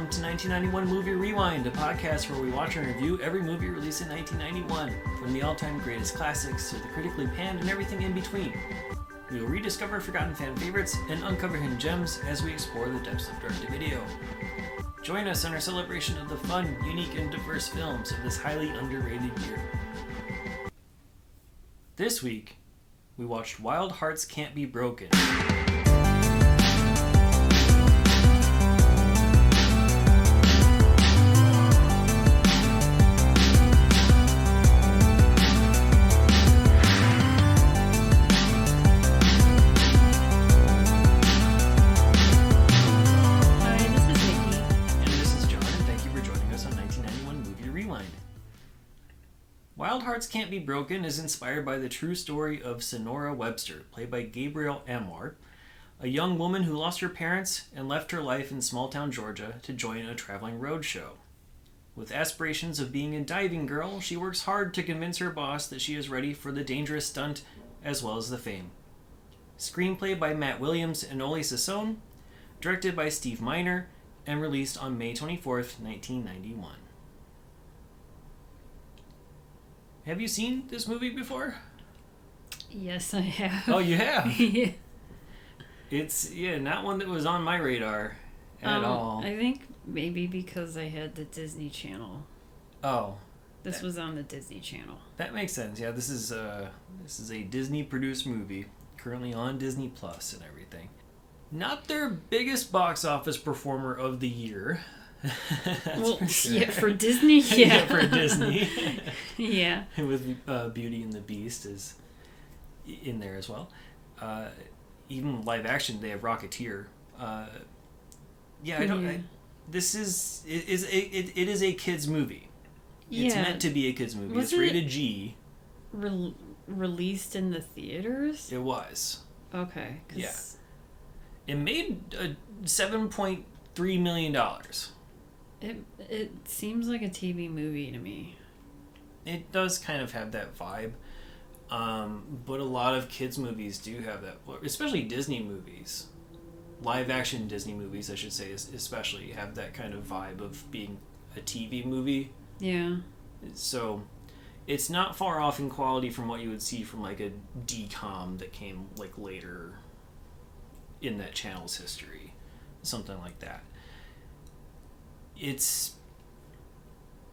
Welcome to 1991 Movie Rewind, a podcast where we watch and review every movie released in 1991, from the all-time greatest classics to the critically panned and everything in between. We will rediscover forgotten fan favorites and uncover hidden gems as we explore the depths of direct-to-video. Join us on our celebration of the fun, unique, and diverse films of this highly underrated year. This week, we watched Wild Hearts Can't Be Broken. Wild Hearts Can't Be Broken is inspired by the true story of Sonora Webster, played by Gabrielle Anwar, a young woman who lost her parents and left her life in small-town Georgia to join a traveling roadshow. With aspirations of being a diving girl, she works hard to convince her boss that she is ready for the dangerous stunt as well as the fame. Screenplay by Matt Williams and Oley Sassone, directed by Steve Miner, and released on May 24th, 1991. Have you seen this movie before? Yes, I have. Oh, you have? Yeah. It's, not one that was on my radar at all. I think maybe because I had the Disney Channel. Oh. This was on the Disney Channel. That makes sense. Yeah, this is a Disney-produced movie, currently on Disney Plus and everything. Not their biggest box office performer of the year. Well, for sure. Yeah, for Disney, yeah. For Disney. Yeah. With Beauty and the Beast is in there as well. Even live action, they have Rocketeer. This is it is a kids movie. It's meant to be a kids movie. It's rated G. Released in the theaters? It was. Okay. Yeah. It made $7.3 million. It seems like a TV movie to me. It does kind of have that vibe. But a lot of kids' movies do have that, especially Disney movies. Live action Disney movies, I should say, especially have that kind of vibe of being a TV movie. Yeah. So it's not far off in quality from what you would see from like a DCOM that came like later in that channel's history. Something like that.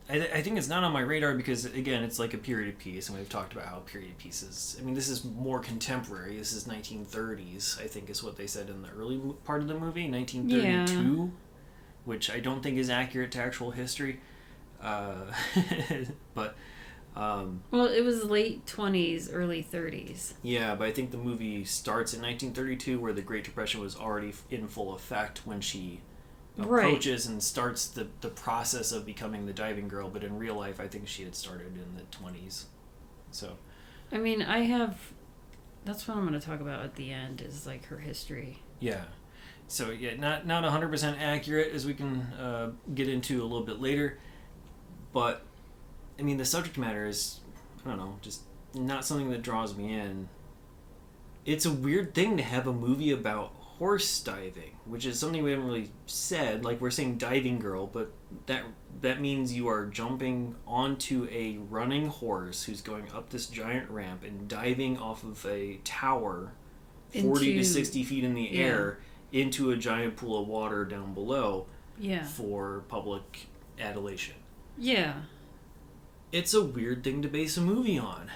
I think it's not on my radar because, again, it's like a period piece, and we've talked about how period pieces... I mean, this is more contemporary. This is 1930s, I think is what they said in the early part of the movie, 1932, which I don't think is accurate to actual history. But... well, it was late 20s, early 30s. Yeah, but I think the movie starts in 1932, where the Great Depression was already in full effect when she... approaches and starts the process of becoming the diving girl, but in real life I think she had started in the 20s. So I mean, that's what I'm going to talk about at the end, is like her history. Yeah. So not 100% accurate, as we can get into a little bit later, but I mean the subject matter is, I don't know, just not something that draws me in. It's a weird thing to have a movie about horse diving, which is something we haven't really said. Like, we're saying diving girl, but that means you are jumping onto a running horse who's going up this giant ramp and diving off of a tower 40 to 60 feet in the air into a giant pool of water down below for public adulation. Yeah. It's a weird thing to base a movie on.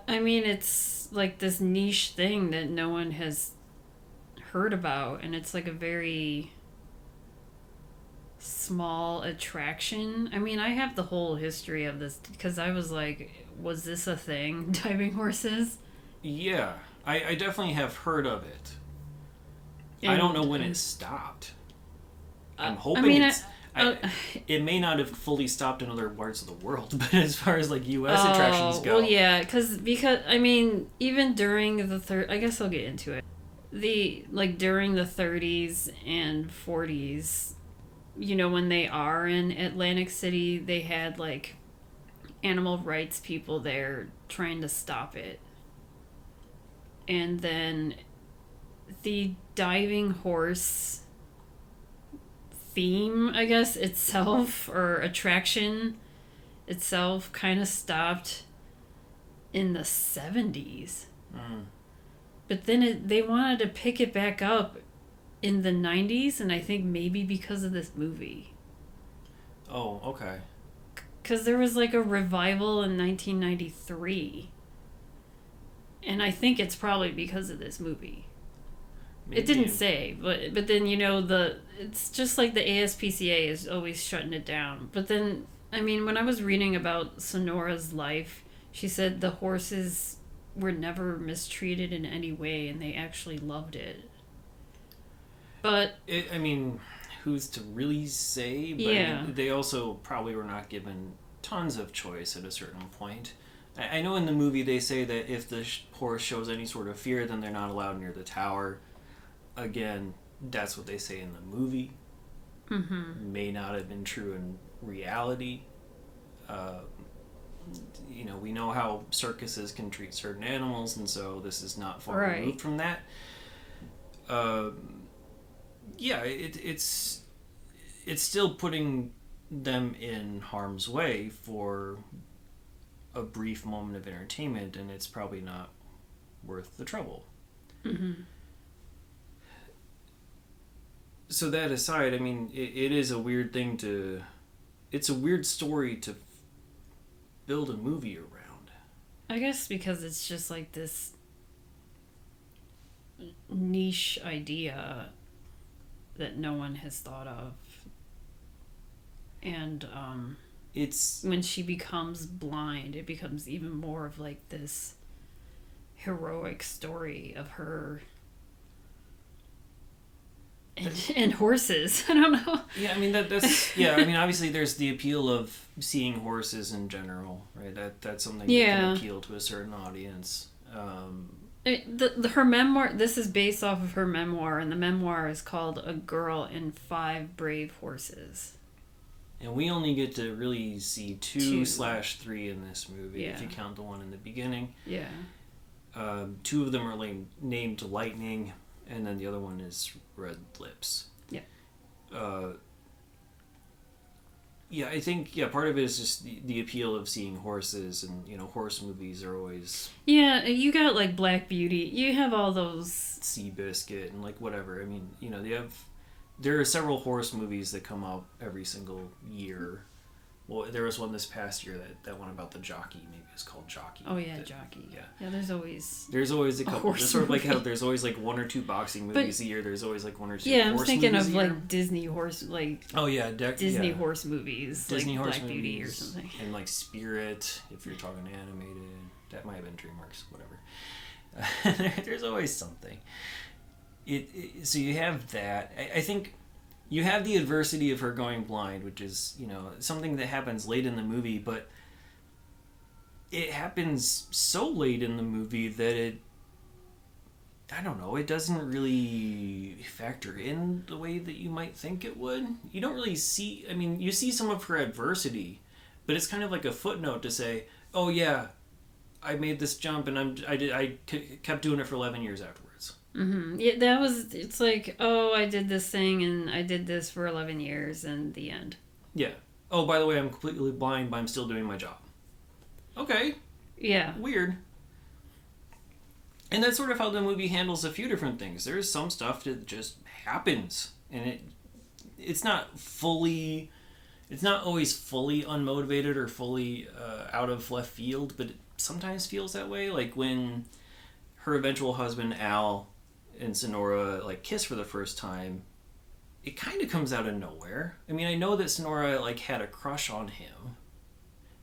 I mean, it's like this niche thing that no one has heard about, and it's like a very small attraction. I mean, I have the whole history of this because I was like, was this a thing? Diving horses? Yeah, I definitely have heard of it. I don't know when it stopped. I'm hoping it may not have fully stopped in other parts of the world, but as far as like U.S. attractions go. Well, yeah, because I mean, even during the I guess I'll get into it. During the 30s and 40s, when they are in Atlantic City, they had like animal rights people there trying to stop it. And then the diving horse theme, I guess, itself, or attraction itself, kind of stopped in the 70s. But then they wanted to pick it back up in the 90s, and I think maybe because of this movie. Oh, okay. Because there was like a revival in 1993. And I think it's probably because of this movie. Maybe. It didn't say, but then, you know, it's just like the ASPCA is always shutting it down. But then, I mean, when I was reading about Sonora's life, she said the horses were never mistreated in any way, and they actually loved it. But I mean, who's to really say? But yeah. I mean, they also probably were not given tons of choice at a certain point. I know in the movie they say that if the horse shows any sort of fear, then they're not allowed near the tower. Again, that's what they say in the movie. May not have been true in reality. You know, we know how circuses can treat certain animals, and so this is not far removed from that. Yeah, it's still putting them in harm's way for a brief moment of entertainment, and it's probably not worth the trouble. So that aside, I mean, it is a weird thing it's a weird story to build a movie around. I guess because it's just like this niche idea that no one has thought of. And it's when she becomes blind, it becomes even more of like this heroic story of her and horses. I don't know. Yeah, I mean that's yeah. I mean, obviously, there's the appeal of seeing horses in general, right? That's something that can appeal to a certain audience. Her memoir. This is based off of her memoir, and the memoir is called "A Girl and Five Brave Horses." And we only get to really see 2/3 in this movie, if you count the one in the beginning. Yeah. 2 of them are named Lightning, and then the other one is Red Lips. Yeah. Yeah, I think part of it is just the appeal of seeing horses, and you know, horse movies are always. Yeah, you got like Black Beauty. You have all those. Seabiscuit and like whatever. I mean, you know, there are several horse movies that come out every single year. Well, there was one this past year that one about the jockey. Maybe it's called Jockey. Oh yeah, Jockey. Yeah. Yeah, there's always a couple. Just sort of like how there's always like 1 or 2 boxing movies a year. There's always like 1 or 2. Yeah, horse I'm thinking movies of a year. like Disney horse, like. Oh yeah, Disney horse movies, Disney like horse Black movies, Beauty or something. And like Spirit, if you're talking animated, that might have been DreamWorks, whatever. There's always something. So you have that. I think. You have the adversity of her going blind, which is, you know, something that happens late in the movie, but it happens so late in the movie that it doesn't really factor in the way that you might think it would. You don't really see, I mean, you see some of her adversity, but it's kind of like a footnote to say, oh yeah, I made this jump and I kept doing it for 11 years afterwards. Yeah, it's like, oh, I did this thing and I did this for 11 years and the end. Yeah. Oh, by the way, I'm completely blind, but I'm still doing my job. Okay. Yeah. Weird. And that's sort of how the movie handles a few different things. There's some stuff that just happens, and it's not always fully unmotivated or fully out of left field, but it sometimes feels that way. Like when her eventual husband, Al, and Sonora like kiss for the first time, it kind of comes out of nowhere. I mean, I know that Sonora like had a crush on him,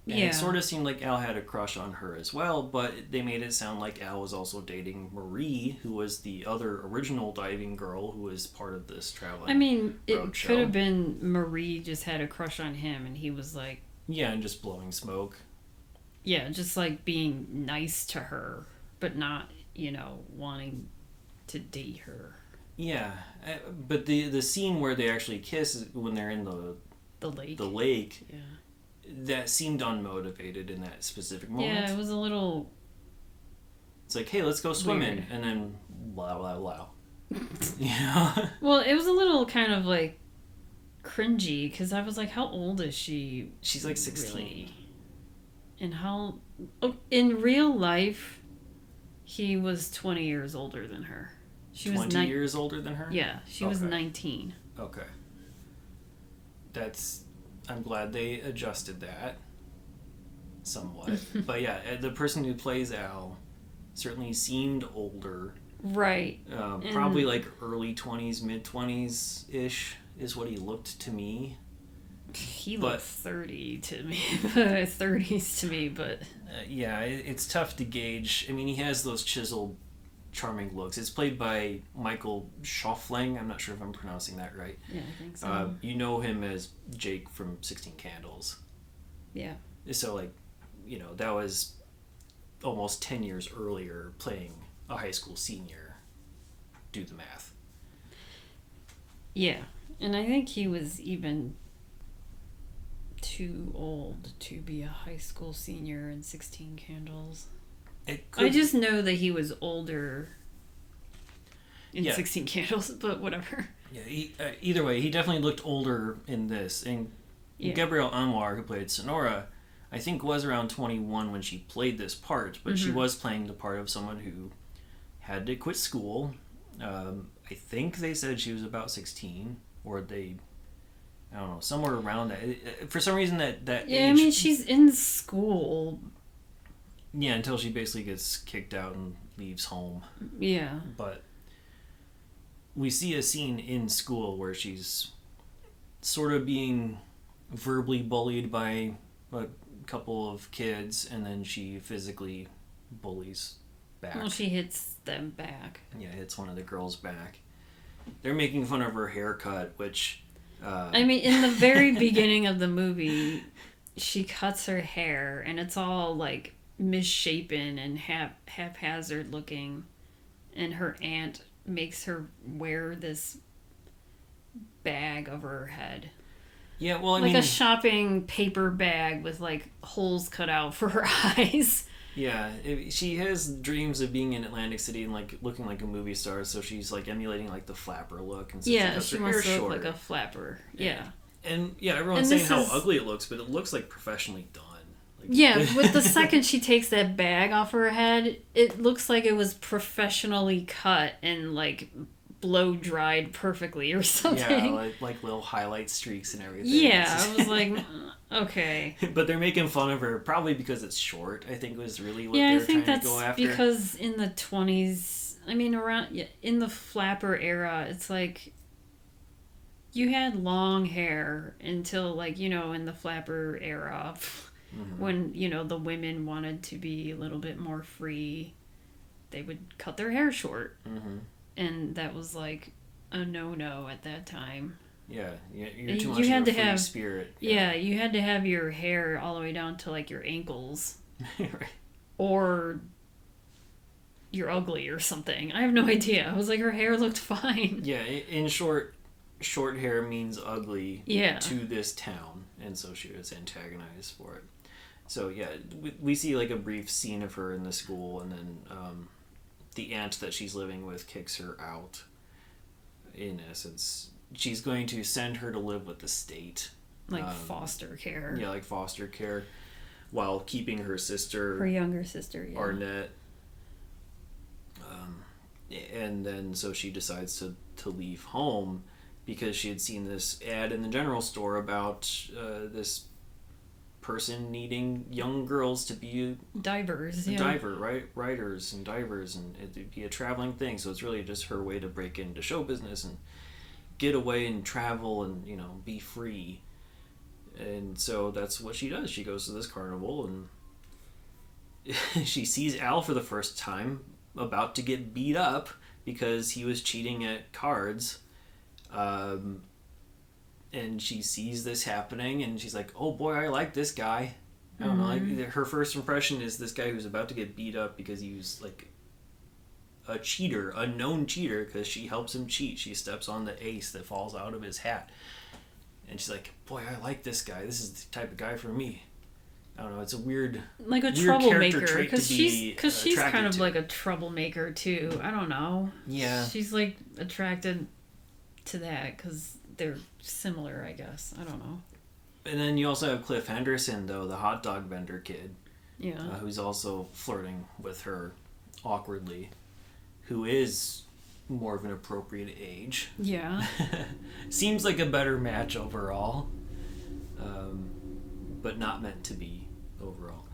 and it sort of seemed like Al had a crush on her as well, but they made it sound like Al was also dating Marie, who was the other original diving girl who was part of this traveling. I mean, it roadshow. Could have been Marie just had a crush on him, and he was like, and just blowing smoke. Yeah, just like being nice to her, but not, you know, wanting to date her. Yeah, but the scene where they actually kiss is when they're in the lake. Yeah. That seemed unmotivated in that specific moment. Yeah, it was a little. It's like, hey, let's go swimming, weird. And then blah blah blah. You know. Well, it was a little kind of like cringy because I was like, how old is she? She's like 16. Really? And in real life, he was 20 years older than her. She 20 was years older than her? Yeah, she was 19. Okay. I'm glad they adjusted that somewhat. But yeah, the person who plays Al certainly seemed older. Right. Probably like early 20s, mid 20s ish is what he looked to me. He looked 30 to me, 30s to me, but yeah, it's tough to gauge. I mean, he has those chiseled, charming looks. It's played by Michael Schofling. I'm not sure if I'm pronouncing that right. Yeah, I think so. You know him as Jake from 16 Candles. Yeah. So like, that was almost 10 years earlier, playing a high school senior. Do the math. Yeah, and I think he was even too old to be a high school senior in 16 Candles. I just know that he was older in 16 Candles, but whatever. Yeah, either way, he definitely looked older in this. And Gabrielle Anwar, who played Sonora, I think was around 21 when she played this part, but she was playing the part of someone who had to quit school. I think they said she was about 16, or I don't know, somewhere around that. For some reason, that yeah, age... I mean, she's in school. Yeah, until she basically gets kicked out and leaves home. Yeah. But we see a scene in school where she's sort of being verbally bullied by a couple of kids, and then she physically bullies back. Well, she hits them back. Yeah, hits one of the girls back. They're making fun of her haircut, which... I mean, in the very beginning of the movie, she cuts her hair, and it's all, like, misshapen and haphazard looking, and her aunt makes her wear this bag over her head. Yeah, well, I mean... Like a mean, shopping paper bag with, like, holes cut out for her eyes. Yeah, she has dreams of being in Atlantic City and like looking like a movie star, so she's like emulating like the flapper look, and so she wants to look like a flapper. Yeah, and everyone's saying how ugly it looks, but it looks like professionally done. Like, yeah, with the second she takes that bag off her head, it looks like it was professionally cut and like blow dried perfectly or something. Yeah, like little highlight streaks and everything. Yeah, I was like, okay. But they're making fun of her probably because it's short. I think was really what they're trying to go after. Because in the 20s, I mean, in the flapper era, it's like you had long hair until like in the flapper era, when the women wanted to be a little bit more free, they would cut their hair short. And that was like a no-no at that time. Yeah, you're too much of a free spirit. Yeah, you had to have your hair all the way down to like your ankles. Right. Or you're ugly or something. I have no idea. I was like, her hair looked fine. Yeah, in short hair means ugly to this town, and so she was antagonized for it. So yeah, we see like a brief scene of her in the school, and then the aunt that she's living with kicks her out. In essence, she's going to send her to live with the state. Like foster care. Yeah, like foster care, while keeping her sister... Her younger sister, yeah. Arnett. And then so she decides to leave home because she had seen this ad in the general store about this person needing young girls to be divers, diver, right? Writers and divers, and it'd be a traveling thing. So it's really just her way to break into show business and get away and travel and be free. And so that's what she does. She goes to this carnival and she sees Al for the first time, about to get beat up because he was cheating at cards. And she sees this happening, and she's like, "Oh boy, I like this guy." I don't know. Like, her first impression is this guy who's about to get beat up because he was like a cheater, a known cheater, because she helps him cheat. She steps on the ace that falls out of his hat, and she's like, "Boy, I like this guy. This is the type of guy for me." I don't know. It's a weird, like a troublemaker, because she's kind of like a troublemaker too. I don't know. Yeah, she's like attracted to that because they're similar, I guess. I don't know. And then you also have Cliff Henderson, though, the hot dog vendor kid. Yeah. Who's also flirting with her awkwardly. Who is more of an appropriate age. Yeah. Seems like a better match overall. But not meant to be overall.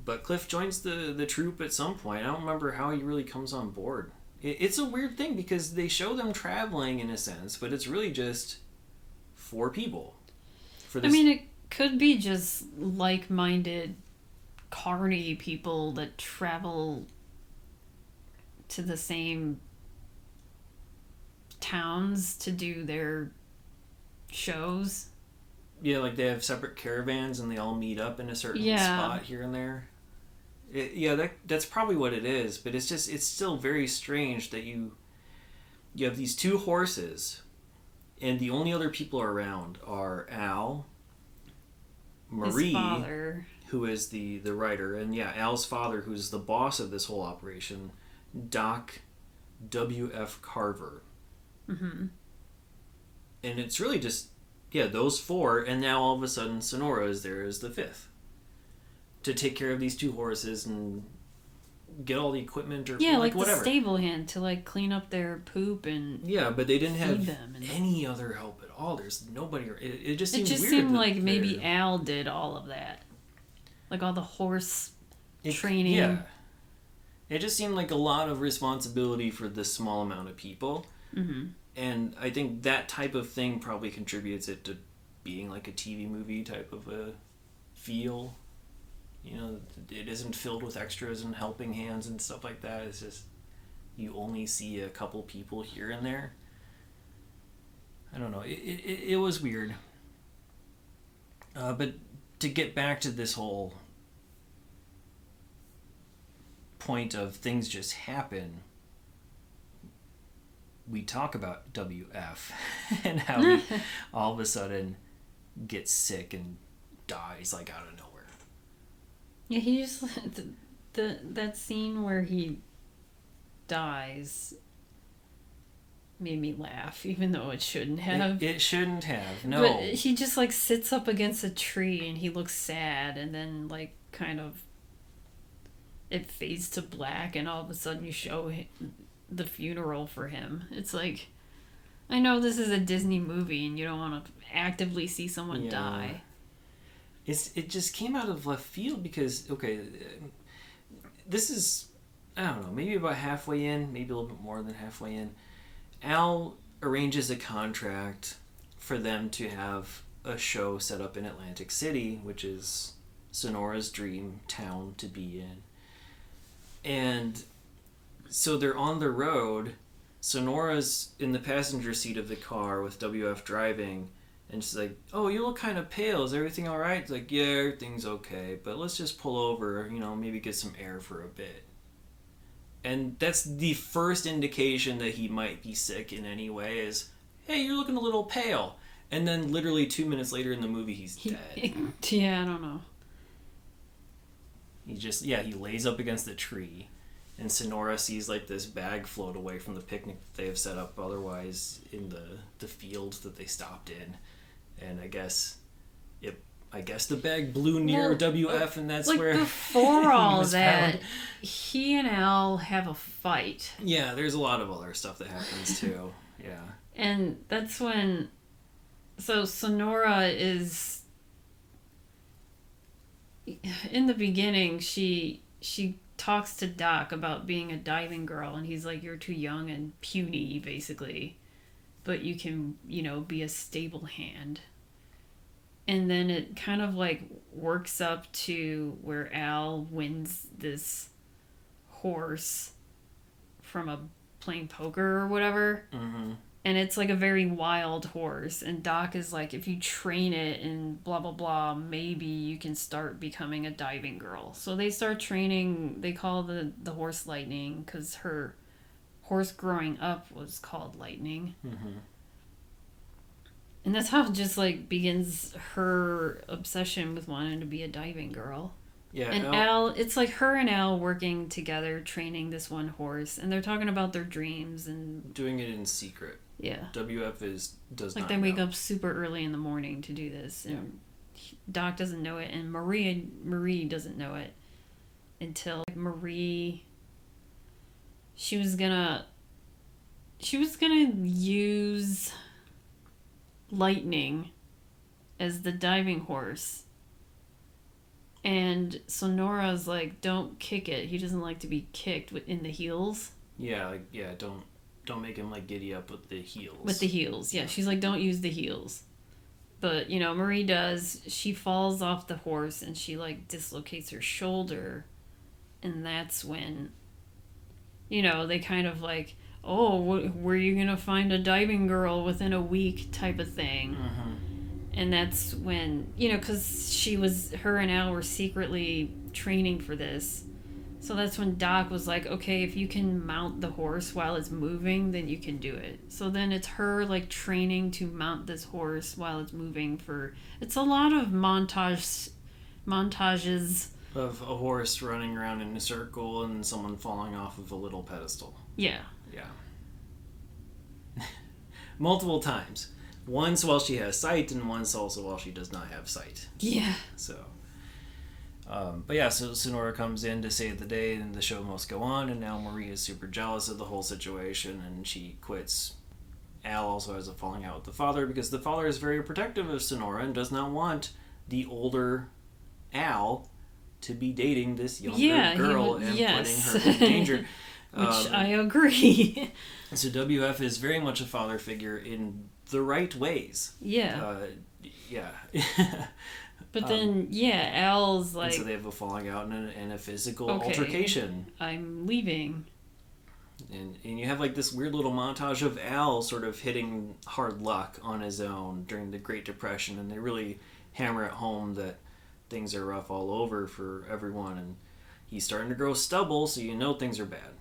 But Cliff joins the troupe at some point. I don't remember how he really comes on board. It's a weird thing because they show them traveling in a sense, but it's really just 4 people. For this. I mean, it could be just like-minded, carny people that travel to the same towns to do their shows. Yeah, like they have separate caravans and they all meet up in a certain spot here and there. That's probably what it is, but it's still very strange that you have these 2 horses and the only other people around are Al, Marie, his father, who is the writer, and Al's father, who's the boss of this whole operation, Doc W.F. Carver. Mm-hmm. And it's really just those 4, and now all of a sudden Sonora is there as the 5th to take care of these 2 horses and get all the equipment or like whatever. the stable hand to like clean up their poop and but they didn't have them any other help at all. There's nobody. It just seemed weird. It just seemed like maybe Al did all of that, like all the horse training. Yeah, it just seemed like a lot of responsibility for this small amount of people. Mm-hmm. And I think that type of thing probably contributes it to being like a TV movie type of a feel. You know, it isn't filled with extras and helping hands and stuff like that. It's just, you only see a couple people here and there. I don't know. It was weird. But to get back to this whole point of things just happen, we talk about WF and how he all of a sudden gets sick and dies like out of nowhere. Yeah, he just that scene where he dies made me laugh, even though it shouldn't have. It shouldn't have. No. But he just like sits up against a tree and he looks sad, and then like kind of it fades to black, and all of a sudden you show the funeral for him. It's like, I know this is a Disney movie and you don't want to actively see someone die. It just came out of left field because, this is, I don't know, maybe about halfway in, maybe a little bit more than halfway in. Al arranges a contract for them to have a show set up in Atlantic City, which is Sonora's dream town to be in. And so they're on the road. Sonora's in the passenger seat of the car with WF driving. And she's like, oh, you look kind of pale. Is everything all right? It's like, yeah, everything's okay. But let's just pull over, maybe get some air for a bit. And that's the first indication that he might be sick in any way is, hey, you're looking a little pale. And then literally 2 minutes later in the movie, he's dead. Yeah, I don't know. He lays up against the tree. And Sonora sees like this bag float away from the picnic that they have set up otherwise in the fields that they stopped in. And I guess the bag blew near WF, and that's where before all that found. He and Al have a fight. Yeah, there's a lot of other stuff that happens too. Yeah. And that's when Sonora is in the beginning she talks to Doc about being a diving girl, and he's like, you're too young and puny basically, but you can be a stable hand. And then it kind of like works up to where Al wins this horse from playing poker or whatever. Mm-hmm. And it's like a very wild horse. And Doc is like, if you train it and blah, blah, blah, maybe you can start becoming a diving girl. So they start training. They call the horse Lightning because her horse growing up was called Lightning. Mm-hmm. And that's how it just like begins her obsession with wanting to be a diving girl. Yeah. And Al, it's like her and Al working together, training this one horse, and they're talking about their dreams and doing it in secret. Yeah. WF does like not they wake know. up super early in the morning to do this, and Doc doesn't know it, and Marie doesn't know it until Marie. She was gonna use Lightning as the diving horse. And Sonora's like, don't kick it. He doesn't like to be kicked in the heels. Yeah, don't make him like giddy up with the heels. With the heels, yeah. She's like, don't use the heels. But, Marie does. She falls off the horse and she like dislocates her shoulder. And that's when, they kind of like, oh, where are you going to find a diving girl within a week type of thing. Mm-hmm. And that's when, because her and Al were secretly training for this. So that's when Doc was like, okay, if you can mount the horse while it's moving, then you can do it. So then it's her, like, training to mount this horse while it's moving it's a lot of montages. Of a horse running around in a circle and someone falling off of a little pedestal. Yeah. Yeah. Multiple times. Once while she has sight, and once also while she does not have sight. Yeah. So, so Sonora comes in to save the day, and the show must go on, and now Marie is super jealous of the whole situation, and she quits. Al also has a falling out with the father, because the father is very protective of Sonora and does not want the older Al to be dating this younger girl and putting her in danger. Which I agree. So WF is very much a father figure in the right ways. Yeah. Yeah. But then, Al's like... And so they have a falling out and a physical altercation. I'm leaving. And you have like this weird little montage of Al sort of hitting hard luck on his own during the Great Depression, and they really hammer it home that things are rough all over for everyone, and he's starting to grow stubble, so things are bad.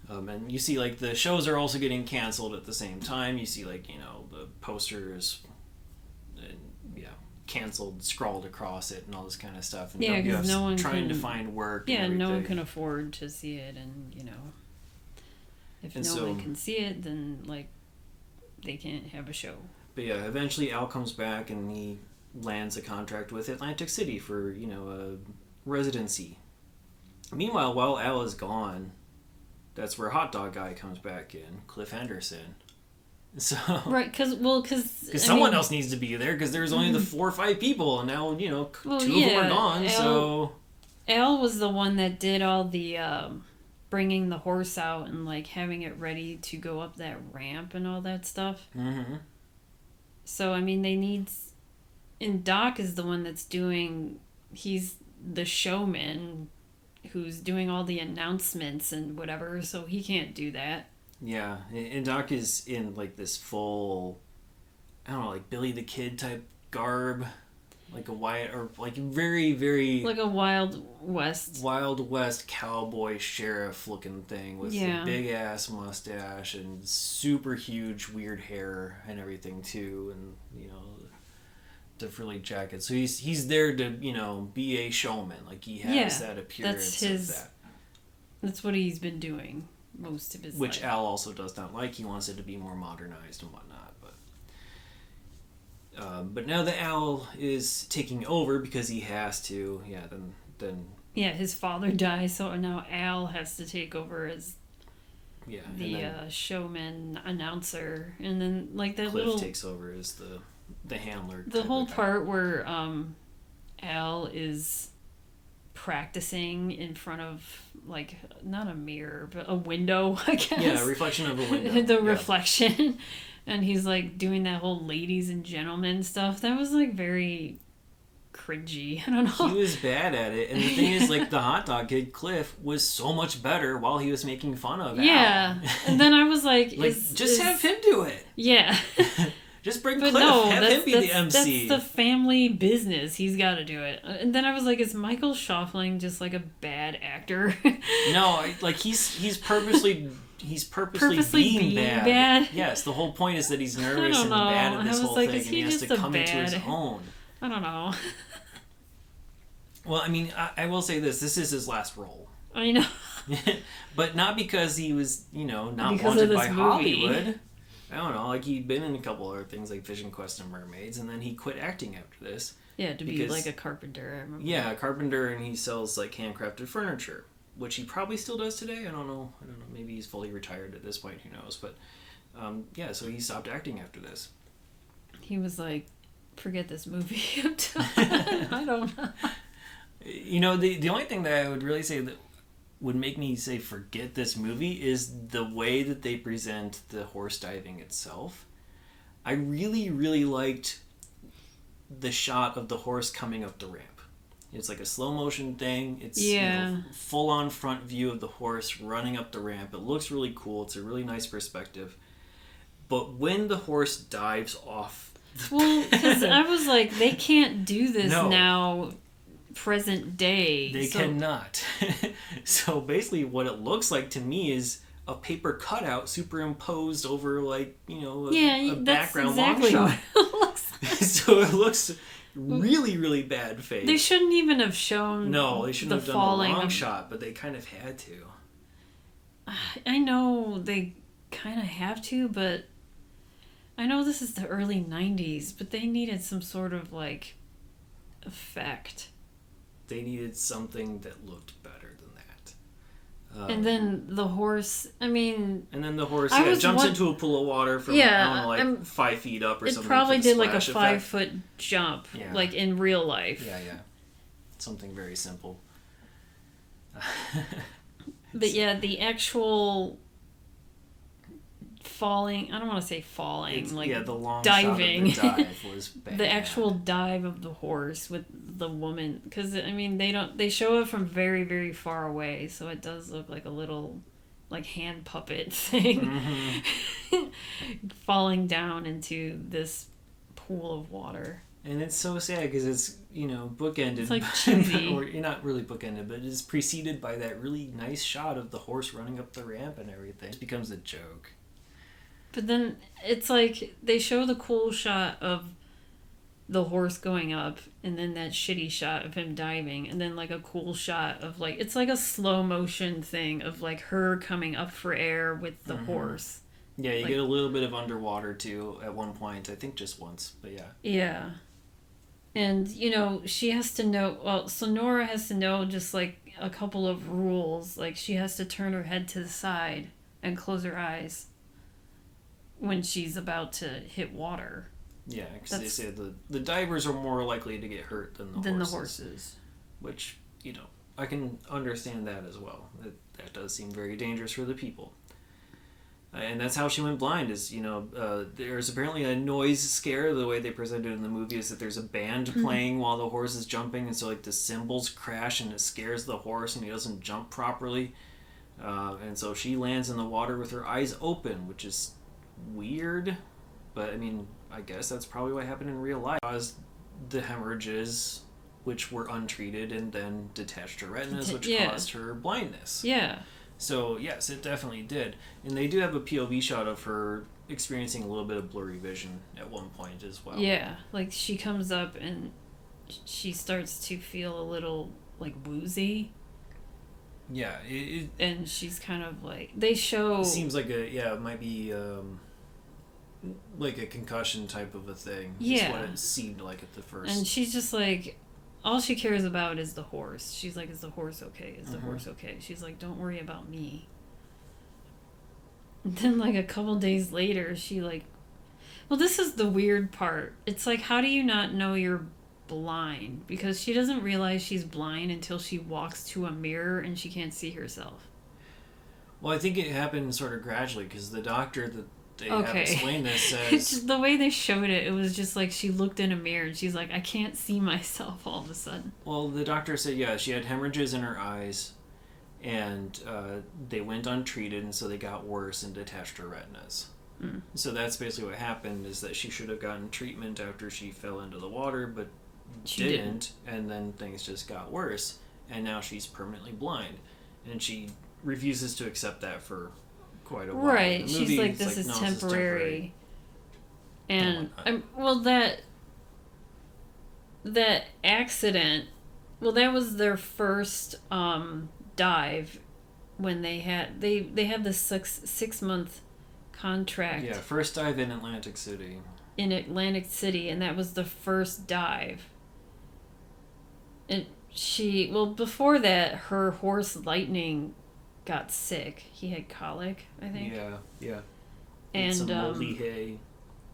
And you see, like, the shows are also getting canceled at the same time. You see, like, the posters, canceled, scrawled across it, and all this kind of stuff. And because no one trying to find work. Yeah, and no one can afford to see it, and if no one can see it, then like they can't have a show. But yeah, eventually Al comes back and he lands a contract with Atlantic City for a residency. Meanwhile, while Al is gone, that's where Hot Dog Guy comes back in, Cliff Henderson. So right, because someone else needs to be there, because there's only the 4 or 5 people, and now 2 of them are gone. So Al was the one that did all the bringing the horse out and like having it ready to go up that ramp and all that stuff. Mm-hmm. So and Doc is the one that's doing. He's the showman who's doing all the announcements and whatever, so he can't do that. Yeah, and Doc is in like this full, I don't know, like Billy the Kid type garb, like very, very like a Wild West cowboy sheriff looking thing with a big ass mustache and super huge weird hair and everything too, and the frilly jacket. So he's there to be a showman, like he has that appearance of that. That's what he's been doing most of his life. Which Al also does not like. He wants it to be more modernized and whatnot. But now that Al is taking over because he has to, then his father dies, so now Al has to take over as the showman announcer, and then like that Cliff takes over as the handler. The whole part where Al is practicing in front of like not a mirror but a window, I guess. Yeah, a reflection of a window. Reflection, and he's like doing that whole ladies and gentlemen stuff. That was like very cringy. I don't know. He was bad at it, and the thing is, like, the hot dog kid Cliff was so much better while he was making fun of Al. And then I was like, have him do it. Yeah. Just bring Cliff. Have him be the MC. That's the family business. He's got to do it. And then I was like, is Michael Schaffling just like a bad actor? No, like he's purposely being bad. Yes, the whole point is that he's nervous and bad at this whole thing, and he has to come into his own. I don't know. Well, I mean, I will say this. This is his last role. I know. But not because he was, not Because wanted of this by movie. Hollywood. I don't know, like he'd been in a couple other things like Vision Quest and Mermaids, and then he quit acting after this. Yeah, to be like a carpenter, I remember. Yeah, a carpenter, and he sells like handcrafted furniture, which he probably still does today. I don't know. Maybe he's fully retired at this point. Who knows? But yeah, so he stopped acting after this. He was like, forget this movie. I'm done. I don't know. The only thing that I would really say that would make me say forget this movie is the way that they present the horse diving itself. I really, really liked the shot of the horse coming up the ramp. It's like a slow motion thing. It's full on front view of the horse running up the ramp. It looks really cool. It's a really nice perspective. But when the horse dives off... because I was like, they can't do this now, present day. They cannot. So basically what it looks like to me is a paper cutout superimposed over a background long shot. What it looks like. So it looks really, really bad fake. They shouldn't even have shown they shouldn't have done the long shot, but they kind of had to. I know they kind of have to, but I know this is the early 90s, but they needed some sort of effect. They needed something that looked better than that. And then the horse, jumps into a pool of water from, 5 feet up or something. It probably did a 5-foot jump, in real life. Yeah. Something very simple. But yeah, the actual falling, I don't want to say falling, the long diving. Shot of the dive was bad. The actual dive of the horse with the woman, because they show it from very, very far away, so it does look like a little hand puppet thing falling down into this pool of water. And it's so sad because it's bookended. It's cheesy. Or you're not really bookended, but it's preceded by that really nice shot of the horse running up the ramp and everything. It becomes a joke. But then it's they show the cool shot of the horse going up, and then that shitty shot of him diving, and then a cool shot of it's a slow motion thing of her coming up for air with the horse. Yeah, you get a little bit of underwater too at one point. I think just once, but yeah. Yeah. And, she has to know, Sonora has to know just a couple of rules. She has to turn her head to the side and close her eyes when she's about to hit water. Yeah, because they say the divers are more likely to get hurt than the horses. Which, I can understand that as well. That does seem very dangerous for the people. And that's how she went blind is, there's apparently a noise scare. The way they presented it in the movie is that there's a band playing while the horse is jumping. And so, the cymbals crash and it scares the horse and he doesn't jump properly. And so she lands in the water with her eyes open, which is weird. But, I guess that's probably what happened in real life. Caused the hemorrhages, which were untreated, and then detached her retinas, which caused her blindness. Yeah. So, yes, it definitely did. And they do have a POV shot of her experiencing a little bit of blurry vision at one point as well. Yeah, she comes up and she starts to feel a little, woozy. Yeah. And she's kind of they show... It seems like it might be, a concussion type of a thing. Yeah. Is what it seemed like at the first. And she's just all she cares about is the horse. She's is the horse okay? Is the horse okay? She's don't worry about me. And then, a couple days later, she, well, this is the weird part. It's how do you not know you're blind? Because she doesn't realize she's blind until she walks to a mirror and she can't see herself. Well, I think it happened sort of gradually, because the doctor that they have explained this says... It's just the way they showed it, it was just she looked in a mirror and she's I can't see myself all of a sudden. Well, the doctor said, she had hemorrhages in her eyes, and they went untreated, and so they got worse and detached her retinas. So that's basically what happened, is that she should have gotten treatment after she fell into the water, but she didn't, and then things just got worse, and now she's permanently blind. And she refuses to accept that for quite a while. Right, she's this is temporary. And that accident, that was their first dive when they have the 6 month contract. Yeah, first dive in Atlantic City. In Atlantic City, and that was the first dive. And before that, her horse Lightning got sick. He had colic, I think. Yeah. And some moldy hay.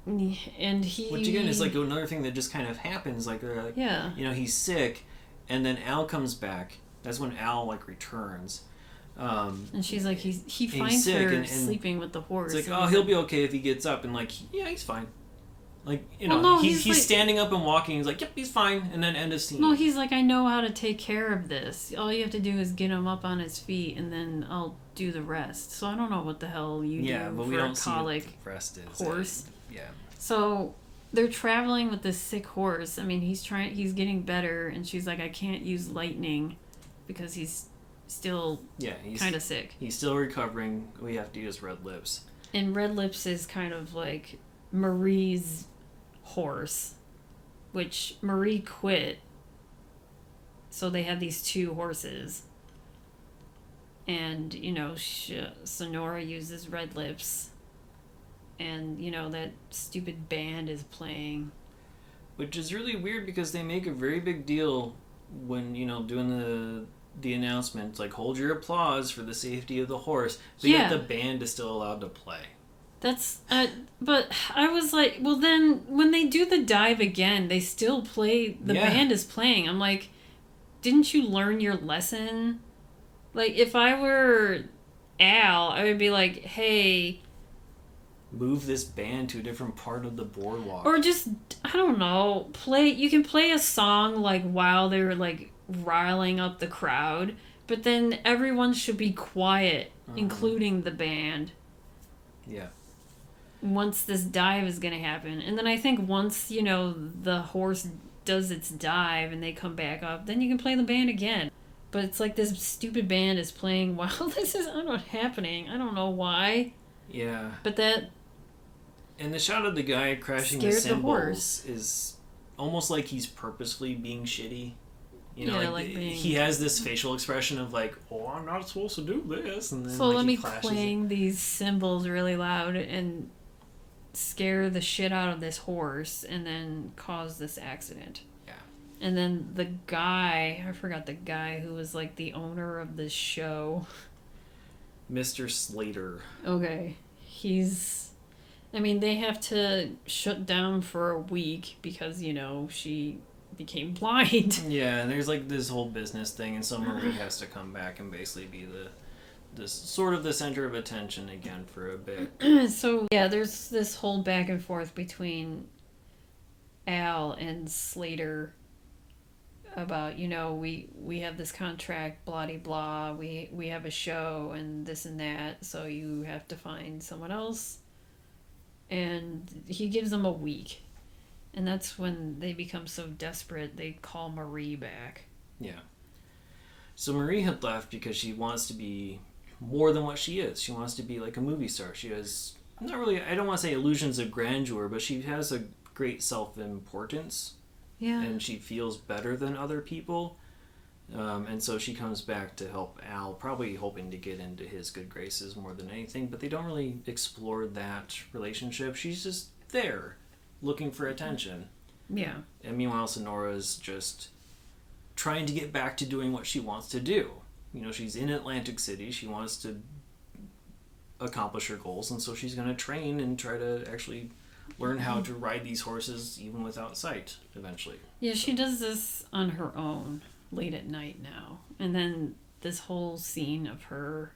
And he... Which again is like another thing that just kind of happens. Like, they're like, yeah. You know, he's sick, and then Al comes back. That's when Al, like, returns. And she's like, he finds her and sleeping with the horse. It's like, oh, he'll be okay if he gets up. And like, yeah, he's fine. Like, you know, no, he's like, standing up and walking. He's like, yep, he's fine. And then end of scene. No, he's like, I know how to take care of this. All you have to do is get him up on his feet, and then I'll do the rest. So I don't know what the hell you do but for we don't a colic see what the rest is. horse. Yeah. So they're traveling with this sick horse. I mean, he's getting better, and she's like, I can't use Lightning because he's still kind of sick. He's still recovering. We have to use Red Lips. And Red Lips is kind of like Marie's horse, which Marie quit. So they had these two horses. And, you know, Sonora uses Red Lips. And, you know, that stupid band is playing. Which is really weird because they make a very big deal when, you know, doing the announcement. Like, hold your applause for the safety of the horse. But yet the band is still allowed to play. That's, but I was like, well then, when they do the dive again, they still play, the band is playing. I'm like, didn't you learn your lesson? Like, if I were Al, I would be like, hey... Move this band to a different part of the boardwalk. Or just, I don't know, you can play a song, like, while they're, like, riling up the crowd, but then everyone should be quiet, including the band. Yeah. Once this dive is going to happen. And then I think once, you know, the horse does its dive and they come back up, then you can play the band again. But it's like this stupid band is playing while this is happening. I don't know why. Yeah. But that... And the shot of the guy crashing the cymbals is almost like he's purposefully being shitty. You know, he has this facial expression of like, oh, I'm not supposed to do this. And then, so let me clang these cymbals really loud and scare the shit out of this horse and then cause this accident. Yeah. And then the guy, I forgot the guy who was like the owner of this show. Mr. Slater. Okay. They have to shut down for a week because, you know, she became blind. Yeah, and there's like this whole business thing, and so Marie has to come back and basically be the sort of the center of attention again for a bit. So yeah, there's this whole back and forth between Al and Slater about, you know, we have this contract, blah de blah, we have a show and this and that, so you have to find someone else. And he gives them a week. And that's when they become so desperate, they call Marie back. Yeah. So Marie had left because she wants to be more than what she is. She wants to be like a movie star. She has, not really, I don't want to say illusions of grandeur, but she has a great self-importance. Yeah. And she feels better than other people. And so she comes back to help Al, probably hoping to get into his good graces more than anything, but they don't really explore that relationship. She's just there, looking for attention. Yeah. And meanwhile, Sonora's just trying to get back to doing what she wants to do. You know, she's in Atlantic City. She wants to accomplish her goals, and so she's going to train and try to actually learn how to ride these horses even without sight, eventually. Yeah, she does this on her own late at night now. And then this whole scene of her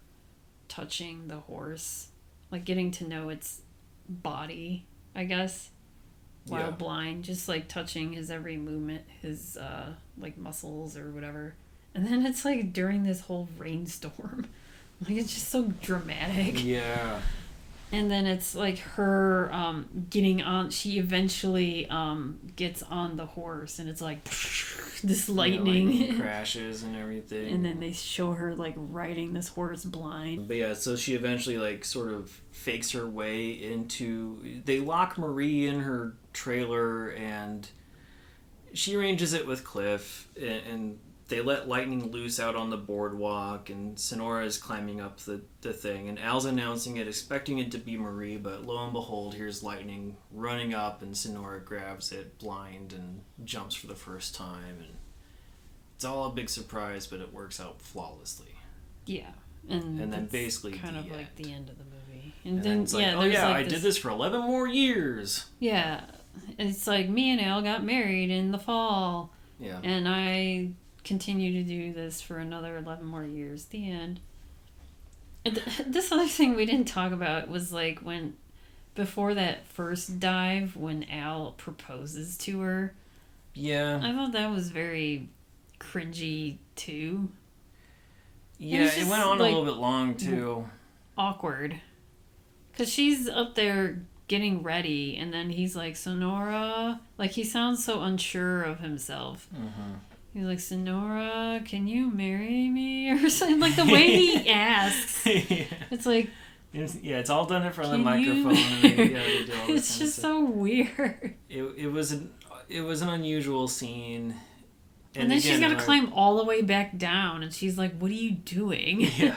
touching the horse, like getting to know its body, I guess, while blind, just like touching his every movement, his like muscles or whatever. And then it's like during this whole rainstorm, like it's just so dramatic. Yeah. And then it's like her getting on. She eventually gets on the horse, and it's like this lightning. Yeah, lightning crashes and everything. And then they show her like riding this horse blind. But yeah, so she eventually like sort of fakes her way into. They lock Marie in her trailer, and she arranges it with Cliff, and they let lightning loose out on the boardwalk, and Sonora is climbing up the thing, and Al's announcing it, expecting it to be Marie, but lo and behold, here's lightning running up, and Sonora grabs it blind and jumps for the first time, and it's all a big surprise, but it works out flawlessly. Yeah. And then basically kind of end. like the end of the movie. And then it's like, oh yeah, I did this for 11 more years. Yeah. And it's like, me and Al got married in the fall. Yeah. And I continue to do this for another 11 more years. The end. And this other thing we didn't talk about was like before that first dive, when Al proposes to her. Yeah. I thought that was very cringy too. Yeah, it went on like, a little bit long too. Awkward. Because she's up there getting ready, and then he's like, Sonora. Like, he sounds so unsure of himself. Mm-hmm. He's like, Sonora, can you marry me? Or something. Like, the way he asks. Yeah. It's like... it's all done in front of the microphone. And they do all this it's just so weird. It was an unusual scene. And then she's got to climb all the way back down, and she's like, what are you doing? Yeah.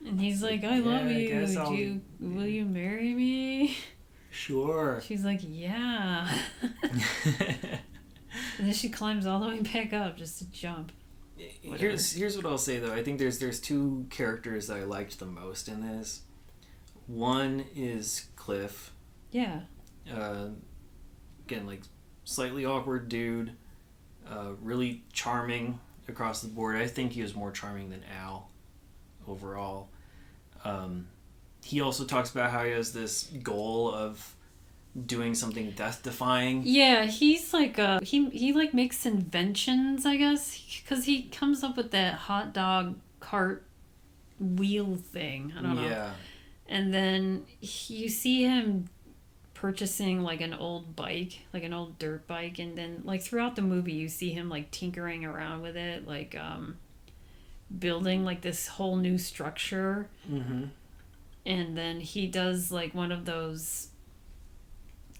And he's like, I love you. Will you marry me? Sure. She's like, yeah. And then she climbs all the way back up just to jump. Here's what I'll say, though. I think there's two characters that I liked the most in this. One is Cliff. Yeah. Again, like, slightly awkward dude. Really charming across the board. I think he was more charming than Al overall. He also talks about how he has this goal of doing something death-defying. Yeah, he's like he like makes inventions, I guess, because he comes up with that hot dog cart wheel thing. I don't know. Yeah. And then you see him purchasing like an old bike, like an old dirt bike, and then like throughout the movie you see him like tinkering around with it, like building like this whole new structure. Mm-hmm. And then he does like one of those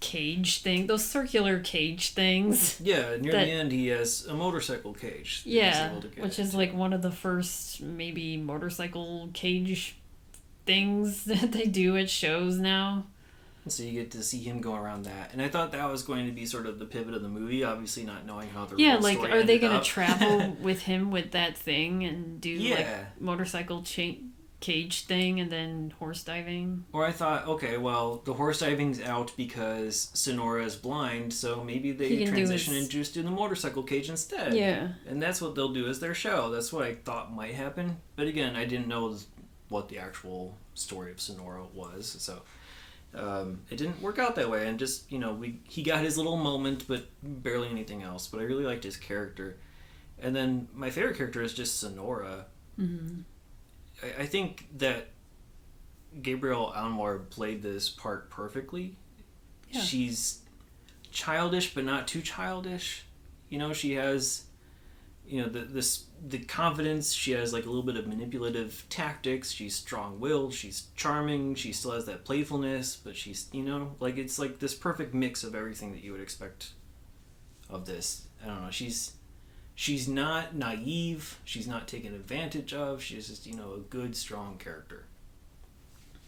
those circular cage things. Yeah, near the end he has a motorcycle cage. Yeah, which is like one of the first maybe motorcycle cage things that they do at shows now. So you get to see him go around that. And I thought that was going to be sort of the pivot of the movie, obviously not knowing how the real story like, are they going to travel with him with that thing and do, like, motorcycle cage thing and then horse diving? Or I thought, okay, well, the horse diving's out because Sonora is blind, so maybe they transition and just do the motorcycle cage instead. Yeah. And that's what they'll do as their show. That's what I thought might happen. But again, I didn't know what the actual story of Sonora was, so... it didn't work out that way, and just, he got his little moment, but barely anything else. But I really liked his character. And then my favorite character is just Sonora. Mm-hmm. I think that Gabrielle Anwar played this part perfectly. Yeah. She's childish, but not too childish. She has, the confidence. She has like a little bit of manipulative tactics. She's strong-willed. She's charming. She still has that playfulness, but she's, it's like this perfect mix of everything that you would expect of this. I don't know. She's not naive. She's not taken advantage of. She's just, a good, strong character.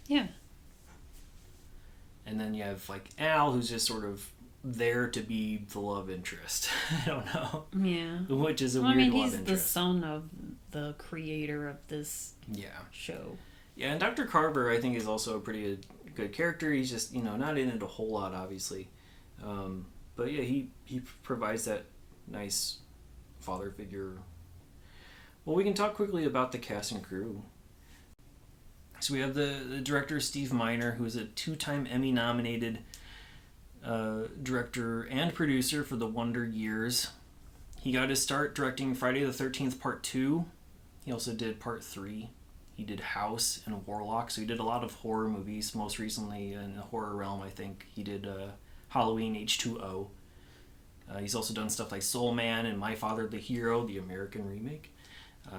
Yeah. And then you have like Al, who's just sort of there to be the love interest. I don't know. Yeah. Which is a weird love interest. He's the son of the creator of this show. Yeah, and Dr. Carver, I think, is also a pretty good character. He's just, not in it a whole lot, obviously. But yeah, he provides that nice father figure. Well, we can talk quickly about the cast and crew. So we have the director, Steve Miner, who's a 2-time Emmy-nominated director and producer for The Wonder Years. He got his start directing Friday the 13th Part 2. He also did Part 3. He did House and Warlock, so he did a lot of horror movies. Most recently in the horror realm, I think he did Halloween H2O. He's also done stuff like Soul Man and My Father the Hero, the American remake,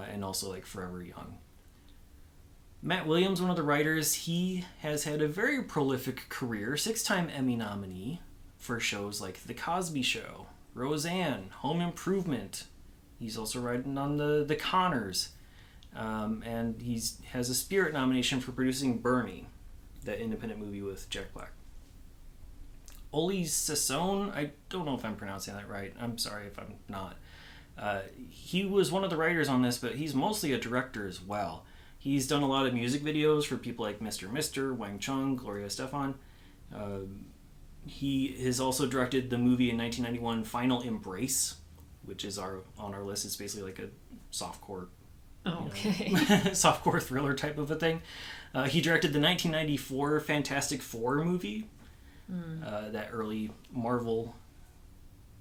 and also like Forever Young. Matt Williams, one of the writers, he has had a very prolific career, 6-time Emmy nominee for shows like The Cosby Show, Roseanne, Home Improvement. He's also writing on the Conners. And has a Spirit nomination for producing Bernie, that independent movie with Jack Black. Oley Sassone, I don't know if I'm pronouncing that right. I'm sorry if I'm not. He was one of the writers on this, but he's mostly a director as well. He's done a lot of music videos for people like Mr. Wang Chung, Gloria Estefan. He has also directed the movie in 1991, Final Embrace, which is on our list. It's basically like a softcore, softcore thriller type of a thing. He directed the 1994 Fantastic Four movie, that early Marvel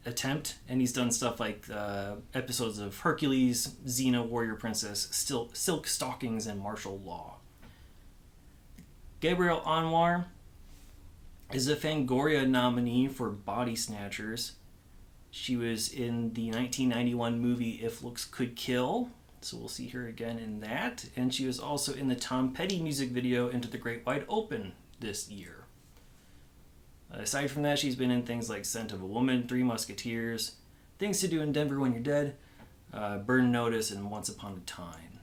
attempt, and he's done stuff like episodes of Hercules, Xena, Warrior Princess, Silk Stockings, and Martial Law. Gabrielle Anwar is a Fangoria nominee for Body Snatchers. She was in the 1991 movie If Looks Could Kill, so we'll see her again in that. And she was also in the Tom Petty music video Into the Great Wide Open this year. Aside from that, she's been in things like Scent of a Woman, Three Musketeers, Things to Do in Denver When You're Dead, Burn Notice, and Once Upon a Time.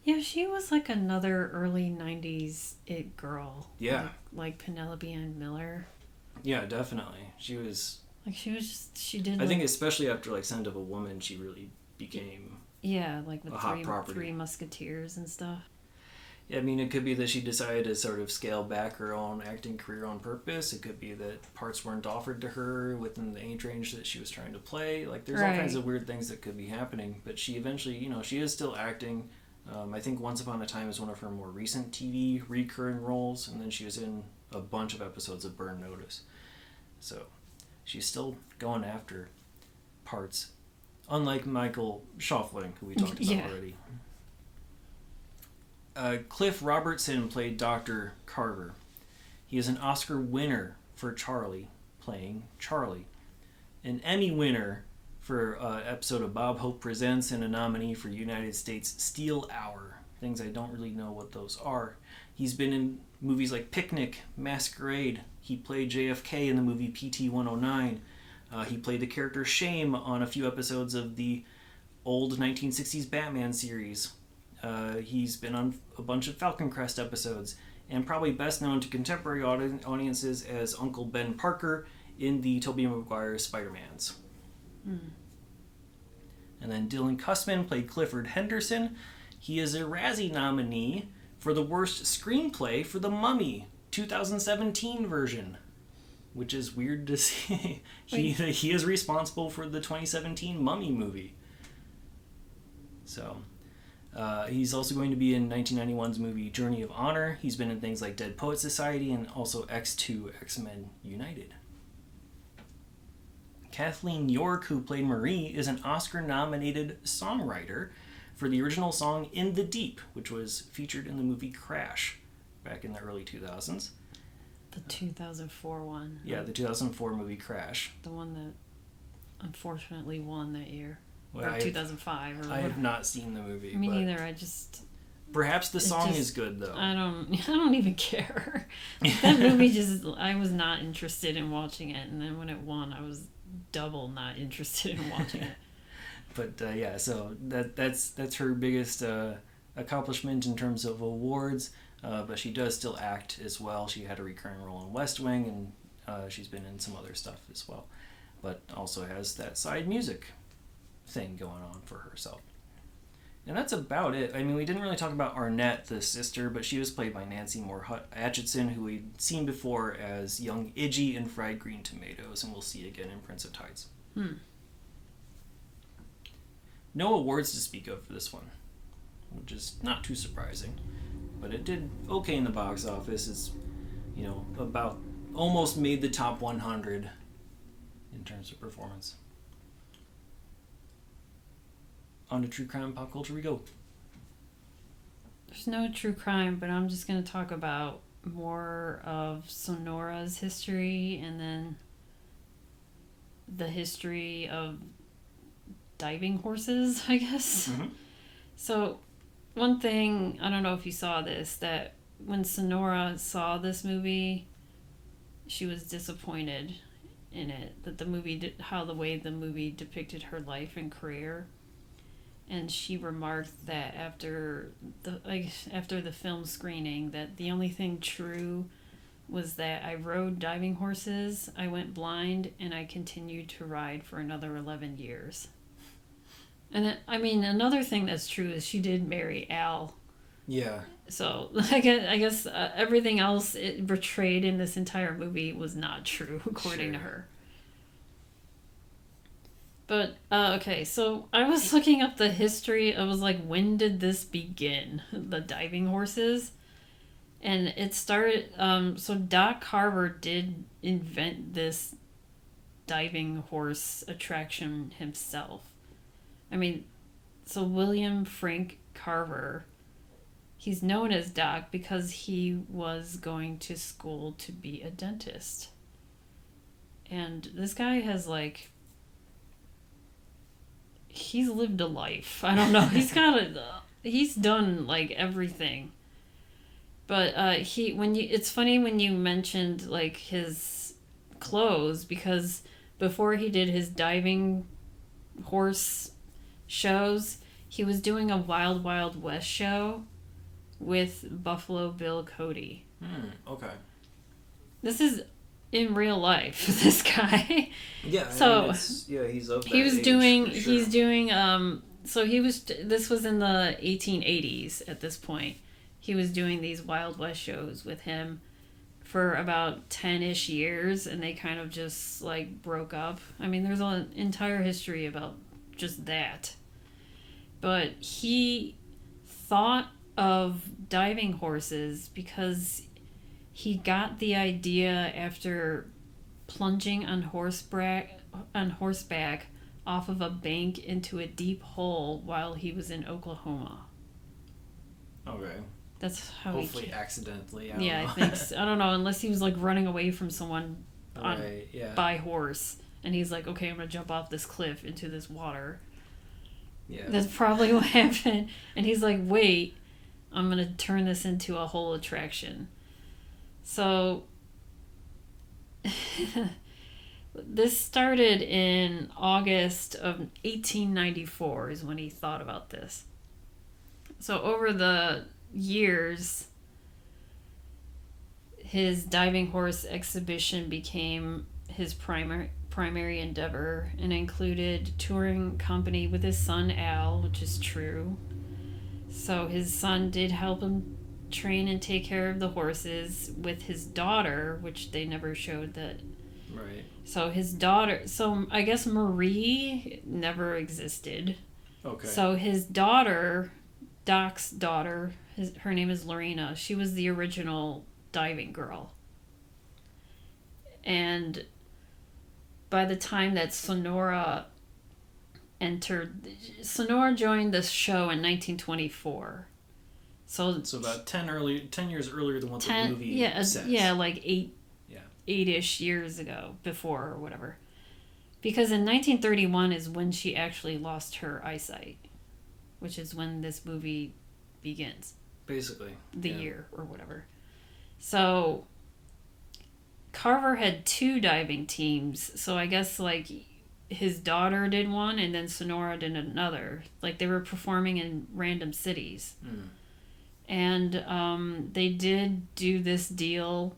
Yeah, she was like another early 90s it girl. Yeah. Like Penelope Ann Miller. Yeah, definitely. She was... she did... I think especially after like Scent of a Woman, she really became... Yeah, like with hot property. Three Musketeers and stuff. I mean, it could be that she decided to sort of scale back her own acting career on purpose. It could be that parts weren't offered to her within the age range that she was trying to play. Like, there's all kinds of weird things that could be happening. But she eventually, she is still acting. I think Once Upon a Time is one of her more recent TV recurring roles. And then she was in a bunch of episodes of Burn Notice. So, she's still going after parts. Unlike Michael Schoeffling, who we talked about already. Cliff Robertson played Dr. Carver. He is an Oscar winner for Charlie, playing Charlie. An Emmy winner for an episode of Bob Hope Presents, and a nominee for United States Steel Hour. Things I don't really know what those are. He's been in movies like Picnic, Masquerade. He played JFK in the movie PT-109. He played the character Shame on a few episodes of the old 1960s Batman series. He's been on a bunch of Falcon Crest episodes, and probably best known to contemporary audiences as Uncle Ben Parker in the Tobey Maguire Spider-Mans. And then Dylan Cussman played Clifford Henderson. He is a Razzie nominee for the worst screenplay for The Mummy 2017 version, which is weird to see. He is responsible for the 2017 Mummy movie. So... he's also going to be in 1991's movie Journey of Honor. He's been in things like Dead Poets Society and also X2 X-Men United. Kathleen York, who played Marie, is an Oscar-nominated songwriter for the original song In the Deep, which was featured in the movie Crash back in the early 2000s. The 2004 one. Yeah, the 2004 movie Crash. The one that unfortunately won that year. Well, or 2005 or whatever. I have not seen the movie. Me neither. I just... Perhaps the song is good, though. I don't even care. That movie I was not interested in watching it, and then when it won, I was double not interested in watching it. But yeah, so that's her biggest accomplishment in terms of awards. But she does still act as well. She had a recurring role in West Wing, and she's been in some other stuff as well. But also has that side music thing going on for herself. And that's about it. I mean, we didn't really talk about Arnett, the sister, but she was played by Nancy Moore Atchison, who we'd seen before as young Idgie in Fried Green Tomatoes, and we'll see again in Prince of Tides. No awards to speak of for this one, which is not too surprising. But it did okay in the box office. It's, about almost made the top 100 in terms of performance. On to true crime and pop culture we go. There's no true crime, but I'm just going to talk about more of Sonora's history and then the history of diving horses, I guess. Mm-hmm. So, one thing, I don't know if you saw this, that when Sonora saw this movie, she was disappointed in it. That the movie, the way the movie depicted her life and career. and she remarked that after the film screening that the only thing true was that I rode diving horses, I went blind, and I continued to ride for another 11 years. And another thing that's true is she did marry Al. Yeah. So I guess everything else it portrayed in this entire movie was not true, according to her. But, okay, so I was looking up the history. I was like, when did this begin? The diving horses? And it started, so Doc Carver did invent this diving horse attraction himself. So William Frank Carver, he's known as Doc because he was going to school to be a dentist. And this guy has, like, he's lived a life. I don't know. He's done, like, everything. But it's funny when you mentioned like his clothes, because before he did his diving horse shows, he was doing a Wild Wild West show with Buffalo Bill Cody. Okay. This is in real life. This guy. Yeah. So he's of that he was age, doing. for sure. He's doing. So he was. This was in the 1880s. At this point, he was doing these Wild West shows with him for about 10-ish years, and they kind of just like broke up. There's an entire history about just that. But he thought of diving horses because he got the idea after plunging on horseback off of a bank into a deep hole while he was in Oklahoma. Okay. That's how hopefully accidentally. I think so. I don't know, unless he was like running away from someone by horse, and he's like, okay, I'm gonna jump off this cliff into this water. Yeah. That's probably what happened. And he's like, wait, I'm gonna turn this into a whole attraction. So this started in August of 1894 is when he thought about this. So over the years, his diving horse exhibition became his primary endeavor and included touring company with his son Al, which is true. So his son did help him train and take care of the horses with his daughter, which they never showed that. Right. So his daughter, I guess Marie never existed. Okay. So his daughter, Doc's daughter, her name is Lorena. She was the original diving girl. And by the time that Sonora joined the show in 1924. So about 10 years earlier than what the movie says. Yeah, like 8-ish years ago, before or whatever. Because in 1931 is when she actually lost her eyesight, which is when this movie begins. Basically. The year or whatever. So Carver had 2 diving teams, so I guess like his daughter did one and then Sonora did another. Like they were performing in random cities. Mm. And they did do this deal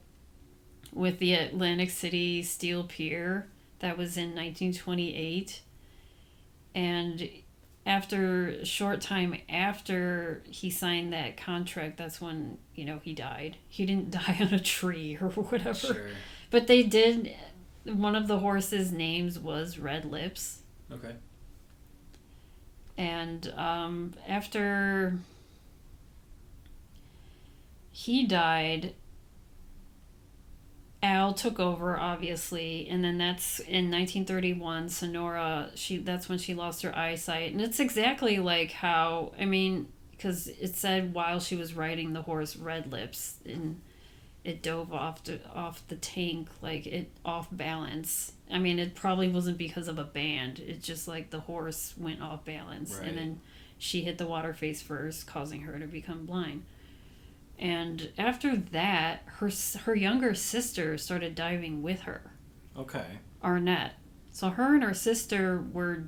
with the Atlantic City Steel Pier. That was in 1928. And after a short time after he signed that contract, that's when, he died. He didn't die on a tree or whatever. Sure. But they did, one of the horses' names was Red Lips. Okay. And after he died, Al took over, obviously, and then that's in 1931. Sonora, that's when she lost her eyesight, and it's exactly like how because it said while she was riding the horse Red Lips, and it dove off the tank, like it off balance. It probably wasn't because of a band. It's just like the horse went off balance, right. And then she hit the water face first, causing her to become blind. And after that, her younger sister started diving with her. Okay. Arnett. So her and her sister were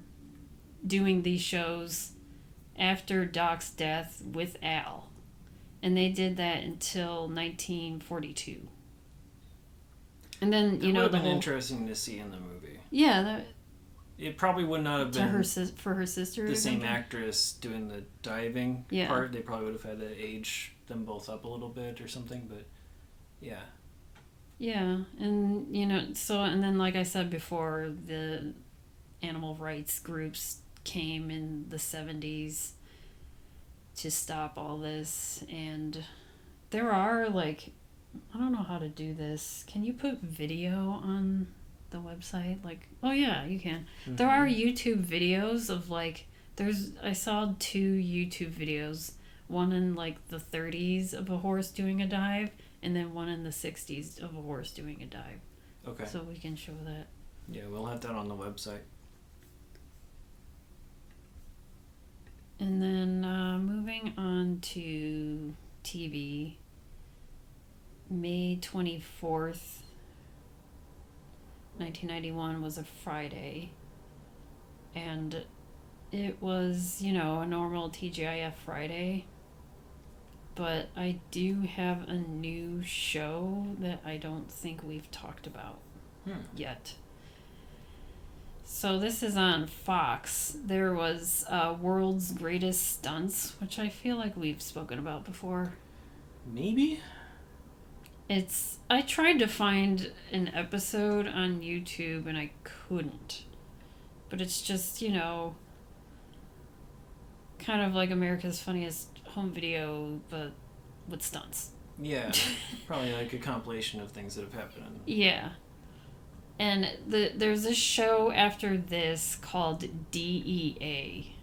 doing these shows after Doc's death with Al. And they did that until 1942. And then, That would have been interesting to see in the movie. Yeah, it probably would not have been for her sister. The same actress doing the diving part. They probably would have had to age them both up a little bit or something, but yeah. Yeah, and and then like I said before, the animal rights groups came in the 70s to stop all this, and there are like, I don't know how to do this. Can you put video on the website? Like, oh yeah, you can. Mm-hmm. There are YouTube videos of like, I saw 2 YouTube videos, one in like the 30s of a horse doing a dive, and then one in the 60s of a horse doing a dive. Okay. So we can show that. Yeah, we'll have that on the website. And then moving on to TV, May 24th, 1991 was a Friday. And it was, a normal TGIF Friday. But I do have a new show that I don't think we've talked about yet. So this is on Fox. There was World's Greatest Stunts, which I feel like we've spoken about before. Maybe? I tried to find an episode on YouTube and I couldn't. But it's just, kind of like America's Funniest Home Video, but with stunts. Yeah, probably like a compilation of things that have happened. Yeah. And there's a show after this called DEA,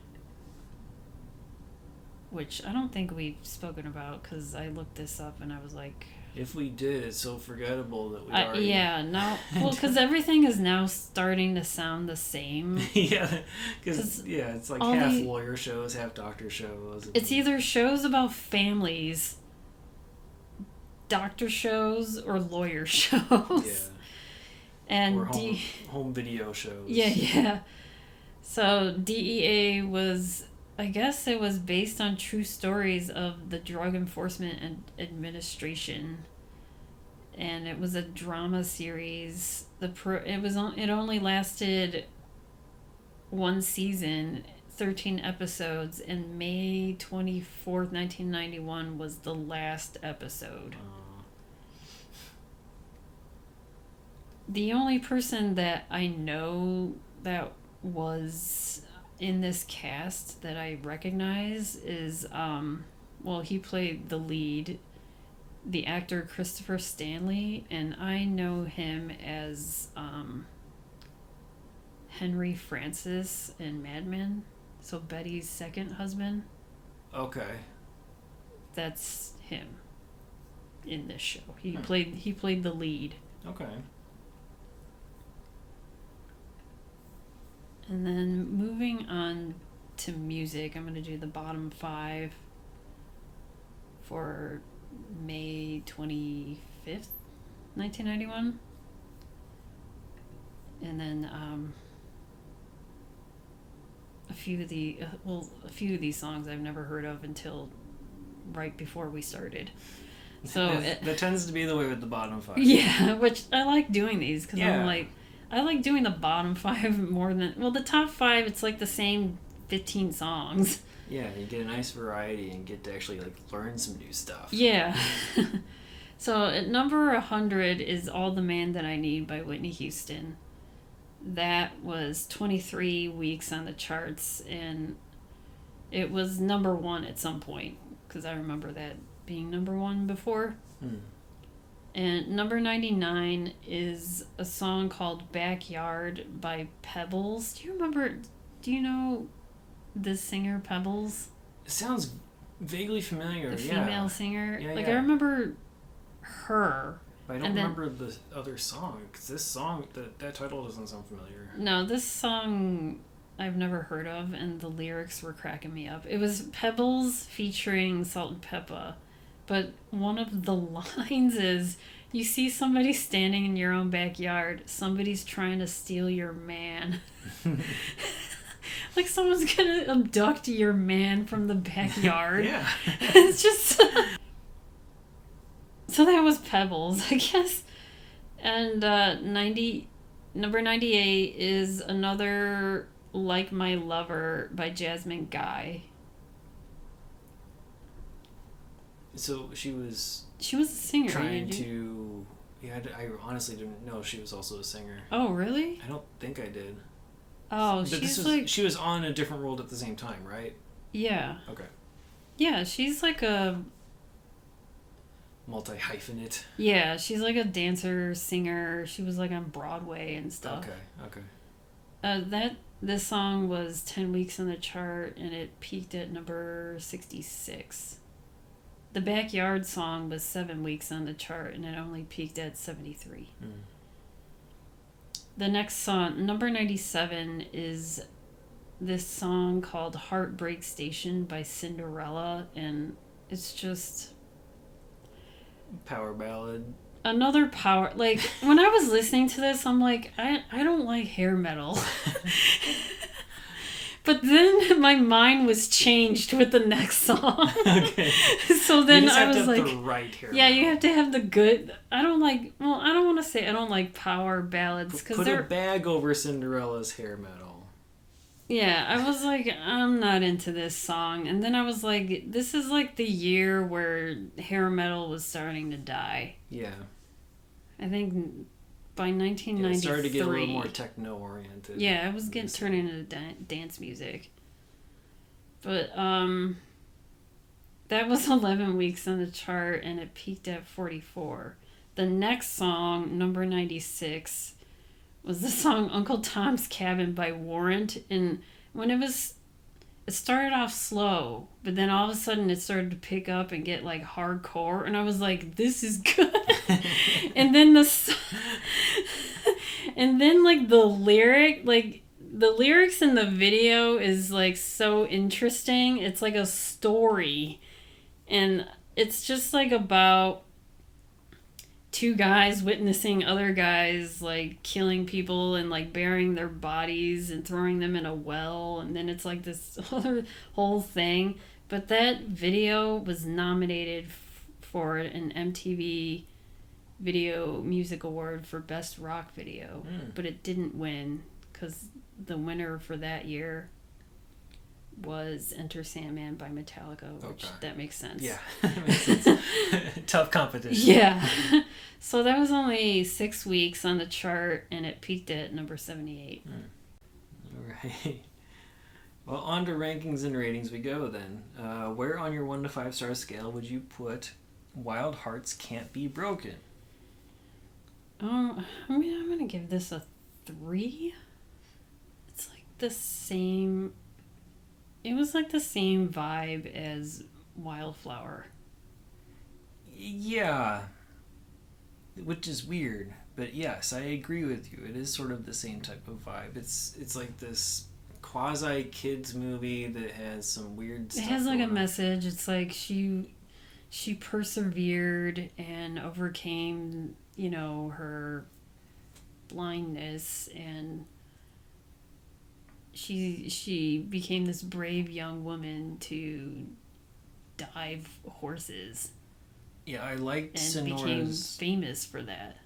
which I don't think we've spoken about because I looked this up and I was like... If we did, it's so forgettable that we already... Yeah, no. Well, because everything is now starting to sound the same. Yeah, because, it's like half lawyer shows, half doctor shows. It's either shows about families, doctor shows, or lawyer shows. Yeah. And or home video shows. Yeah. So DEA was, I guess it was based on true stories of the Drug Enforcement Administration, and it was a drama series. It only lasted 1 season, 13 episodes, and May 24th, 1991 was the last episode. The only person that I know that was in this cast that I recognize is, he played the lead, the actor Christopher Stanley, and I know him as Henry Francis in Mad Men, so Betty's second husband. Okay. That's him in this show. He played the lead. Okay. And then moving on to music, I'm going to do the bottom 5 for May 25th, 1991. And then a few of these songs I've never heard of until right before we started. So that tends to be the way with the bottom 5. Yeah, which I like doing these because I'm like, I like doing the bottom 5 more than... Well, the top 5, it's like the same 15 songs. Yeah, you get a nice variety and get to actually learn some new stuff. Yeah. So at number 100 is All the Man That I Need by Whitney Houston. That was 23 weeks on the charts, and it was number 1 at some point, because I remember that being number 1 before. And number 99 is a song called Backyard by Pebbles. Do you know this singer, Pebbles? It sounds vaguely familiar, The female singer. Yeah, I remember her. But I don't remember the other song, because this song, that title doesn't sound familiar. No, this song I've never heard of, and the lyrics were cracking me up. It was Pebbles featuring Salt and Peppa. But one of the lines is, you see somebody standing in your own backyard, somebody's trying to steal your man. Like someone's gonna abduct your man from the backyard. Yeah. It's just... So that was Pebbles, I guess. And number 98 is another Like My Lover by Jasmine Guy. So she was a singer. Trying to... Yeah, I honestly didn't know she was also a singer. Oh, really? I don't think I did. Oh, but she was on a different world at the same time, right? Yeah. Okay. Yeah, she's like a... Multi-hyphenate. Yeah, she's like a dancer, singer. She was like on Broadway and stuff. Okay. This song was 10 weeks on the chart and it peaked at number 66. The Backyard song was 7 weeks on the chart and it only peaked at 73. The next song, number 97, is this song called Heartbreak Station by Cinderella, and it's just... Power ballad. Another power... Like, when I was listening to this, I'm like, I don't like hair metal. But then my mind was changed with the next song. Okay. So then I was like... the right hair yeah, metal. you have to have the good... I don't like... Well, I don't want to say I don't like power ballads. Put a bag over Cinderella's hair metal. Yeah, I was like, I'm not into this song. And then I was like, this is like the year where hair metal was starting to die. Yeah. I think by 1993... Yeah, it started to get a little more techno-oriented. Yeah, it was turning into dance music. But, that was 11 weeks on the chart, and it peaked at 44. The next song, number 96, was the song Uncle Tom's Cabin by Warrant. And when it started off slow, but then all of a sudden it started to pick up and get like hardcore, and I was like, this is good. And then like the lyrics in the video is like so interesting. It's like a story, and it's just like about two guys witnessing other guys like killing people and like burying their bodies and throwing them in a well, and then it's like this whole thing. But that video was nominated for an MTV Video Music Award for Best Rock Video, but it didn't win because the winner for that year was Enter Sandman by Metallica, which that makes sense. Yeah, that makes sense. Tough competition. Yeah. So that was only 6 weeks on the chart, and it peaked at number 78. All right. Well, on to rankings and ratings we go then. Where on your 1 to 5 star scale would you put Wild Hearts Can't Be Broken? I mean, I'm going to give this a 3. It's like the same... It was like the same vibe as Wildflower. Yeah. Which is weird. But yes, I agree with you. It is sort of the same type of vibe. It's like this quasi-kids movie that has some weird stuff. It has like a message. It's like she persevered and overcame, her blindness, and she became this brave young woman to dive horses. Yeah, I liked and became famous for that.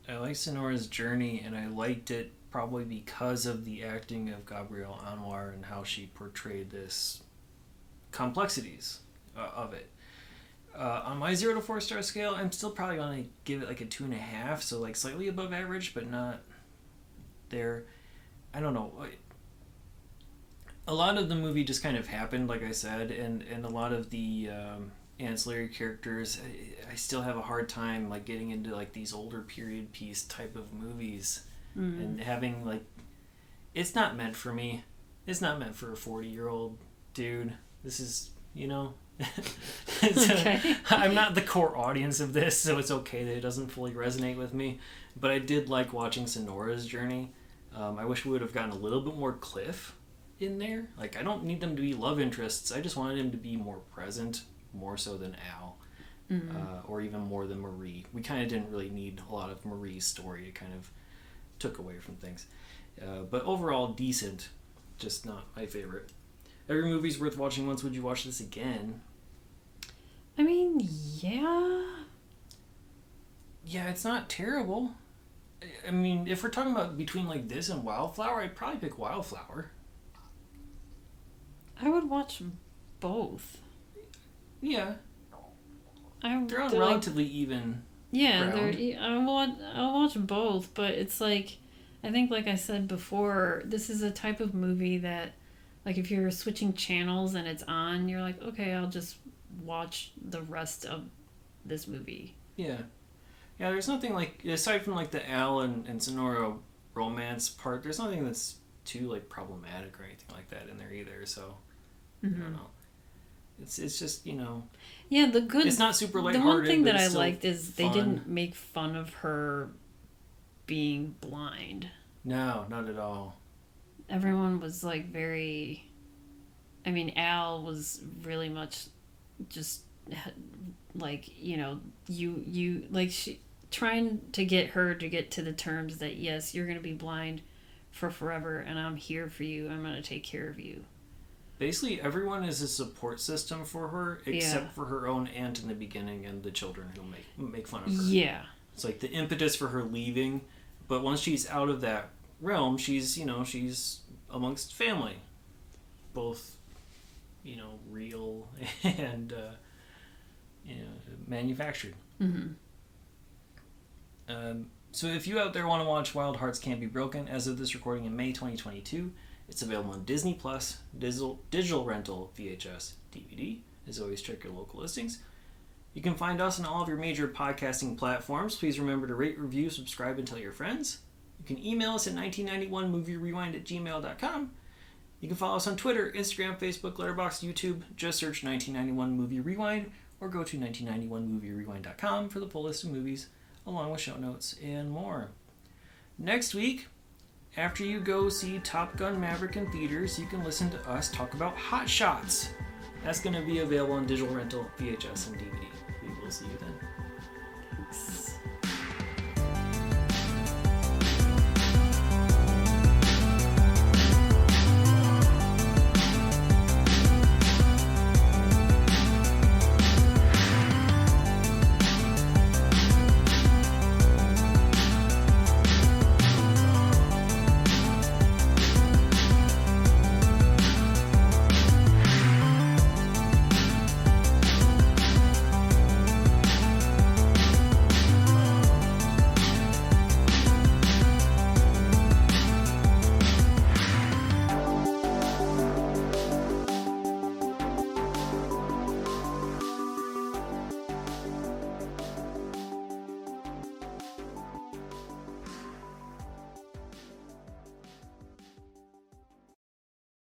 I liked Sonora's journey, and I liked it probably because of the acting of Gabrielle Anwar and how she portrayed this complexities of it. On my 0 to 4 star scale, I'm still probably going to give it like a 2.5, so like slightly above average, but not there. I don't know. A lot of the movie just kind of happened, like I said, and a lot of the ancillary characters, I still have a hard time like getting into like these older period piece type of movies, and having like, it's not meant for me. It's not meant for a 40-year-old dude. This is, Okay. I'm not the core audience of this, so it's okay that it doesn't fully resonate with me. But I did like watching Sonora's journey. I wish we would have gotten a little bit more Cliff in there. Like, I don't need them to be love interests. I just wanted him to be more present, more so than Al, or even more than Marie. We kind of didn't really need a lot of Marie's story. It kind of took away from things. But overall, decent. just not my favorite. Every movie's worth watching once. Would you watch this again? I mean, yeah. Yeah, it's not terrible. I mean, if we're talking about between like this and Wildflower, I'd probably pick Wildflower. I would watch both. Yeah. They're on relatively even ground. I'll watch both, but it's like, I think like I said before, this is a type of movie that, like, if you're switching channels and it's on, you're like, okay, I'll just watch the rest of this movie. Yeah. Yeah, there's nothing like, aside from like the Al and Sonora romance part, there's nothing that's too like problematic or anything like that in there either, so I don't know. It's just, you know... Yeah, it's not super lighthearted. The one thing that I liked is they didn't make fun of her being blind. No, not at all. Everyone was like very... I mean, Al was really much just like, you know, you like she trying to get her to get to the terms that, yes, you're going to be blind for forever and I'm here for you. I'm going to take care of you. Basically, everyone is a support system for her, except for her own aunt in the beginning and the children who make fun of her. Yeah. It's like the impetus for her leaving, but once she's out of that realm, she's amongst family. Both, real and, manufactured. Mm-hmm. So if you out there want to watch Wild Hearts Can't Be Broken, as of this recording in May 2022, it's available on Disney Plus, digital rental, VHS, DVD. As always, check your local listings. You can find us on all of your major podcasting platforms. Please remember to rate, review, subscribe, and tell your friends. You can email us at 1991movierewind@gmail.com. You can follow us on Twitter, Instagram, Facebook, Letterboxd, YouTube. Just search 1991 Movie Rewind or go to 1991movierewind.com for the full list of movies, along with show notes and more. Next week, after you go see Top Gun Maverick in theaters, you can listen to us talk about Hot Shots. That's going to be available on digital rental, VHS, and DVD. We will see you then. Thanks.